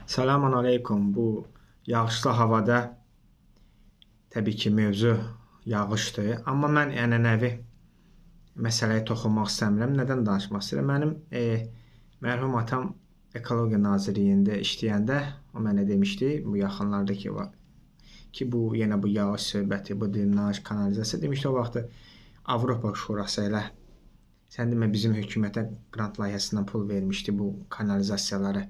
Selamun aleyküm. Bu yağışlı havada təbii ki mövzu yağışdır. Amma mən ənənəvi məsələyə toxunmaq istəmirəm. Nədən danışmaq istəyirəm? Mənim mərhum atam Ekologiya Nazirliyində işləyəndə o mənə demişdi, bu yaxınlarda ki bu yenə bu yağış söhbəti, bu drenaj, kanalizasiya demişdi o vaxtı Avropa Şurası elə sən demə bizim hökumətə qrant layihəsindən pul vermişdi bu kanalizasiyaları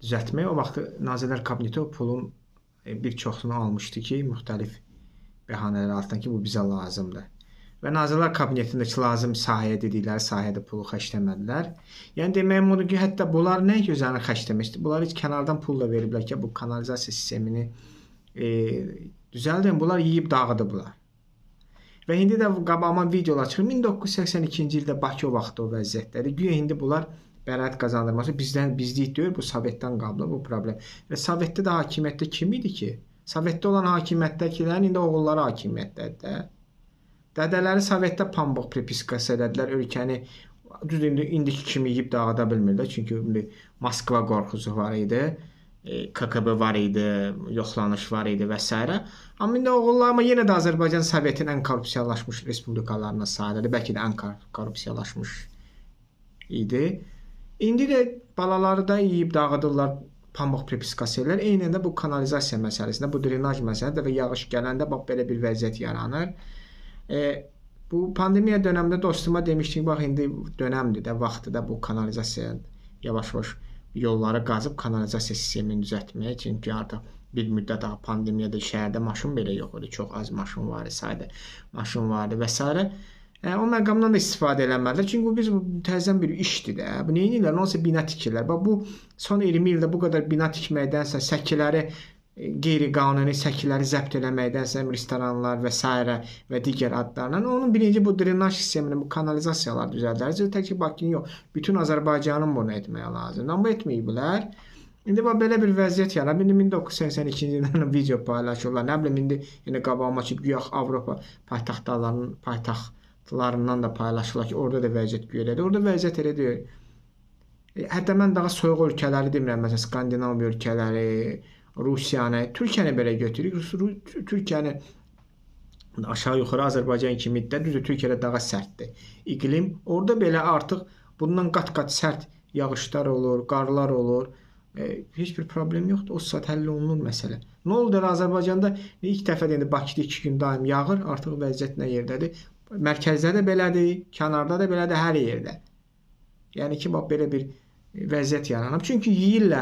düzəltmək. O vaxt Nazirlər Kabineti o pulun bir çoxunu almışdı ki, müxtəlif bəhanələr altından ki, bu bizə lazımdır. Və Nazirlər Kabinetindəki lazım sahəyə dedikləri sahədə pulu xərcləmədilər. Yəni deməyim odur ki, hətta bunlar nə gözəlini xərcləmişdi. Bunlar heç kənardan pul da veriblər ki, bu kanalizasiya sistemini düzəldin. Bunlar yeyib dağıdıblar. Və indi də qabağıma videolar çıxır. 1982-ci ildə Bakı o vaxt o vəziyyətdədir. Güya indi bunlar bəraət qazandırması bizlik deyil, bu Sovetdən qablı bu problem. Və Sovetdə də hakimiyyətdə kim idi ki? Sovetdə olan hakimiyyətdəkilərin indi oğulları hakimiyyətdədir. Dədələri Sovetdə pambıq prepiskası elədilər, ölkəni düz indiki kimi yeyib dağıda bilmirlər. Çünki indi Moskva qorxusu var idi, KGB var idi, yoxlanış var idi və s. Amma indi oğullarıma yenə də Azərbaycan Sovetin ən korrupsiyalaşmış respublikalarına sayılır. Bəlkə də ən korrupsiyalaşmış idi. İndi də balaları da yeyib dağıdırlar, pambıq prepiskası edirlər. Eynən də bu kanalizasiya məsələsində, bu drenaj məsələsində və yağış gələndə bax belə bir vəziyyət yaranır. Bu pandemiya dönəmində dostuma demişdik, bax indi dönəmdir də, vaxtı da bu kanalizasiya yavaş-yavaş yolları qazıb kanalizasiya sistemini düzəltməyə. Çünki artıq bir müddət pandemiyada şəhərdə maşın belə yox idi. Çox az maşın var idi, sayda maşın vardı və s. O məqamdan da istifadə eləmədilər. Çünki biz təzədən bir işdir də. Bu nə edirlər? Onsa bina tikirlər. Bax bu son 20 ildə bu qədər bina tikməkdənsə, səkiləri qeyri-qanuni səkiləri zəbt eləməkdənsə, restoranlar və s. və digər adlarla onun birinci bu drenaj sistemini, bu kanalizasiyalar düzəldilər. Tək ki Bakının yox, bütün Azərbaycanın bunu etməyə lazımdır. Amma etməyiblər. İndi bax belə bir vəziyyət yaranıb. İndi 1982-ci ildən video paylaşırlar. Nə bilim indi yenə qabağıma ki, güya Avropa paytaxtlarından da paylaşırlar ki, orada da vəziyyət görədir. Orada vəziyyət elə deyil. Hətta mən daha soyuq ölkələri demirəm, məsələn Skandinav ölkələri, Rusiyanı, Türkiyəni belə götürürük. Türkiyəni aşağı yuxarı Azərbaycan kimi də düzdür, Türkiyədə daha sərtdir. İqlim orada belə artıq bundan qat-qat sərt yağışlar olur, qarlar olur. Heç bir problem yoxdur. O saat həll olunur məsələ. Nə oldu Azərbaycanda ilk dəfə də indi Bakıda 2 gün daim yağır, artıq vəziyyət nə yerdədir? Mərkəzdə də belədir, kənarda da belədir, hər yerdə. Yəni ki, bax belə bir vəziyyət yaranıb. Çünki yeyirlər.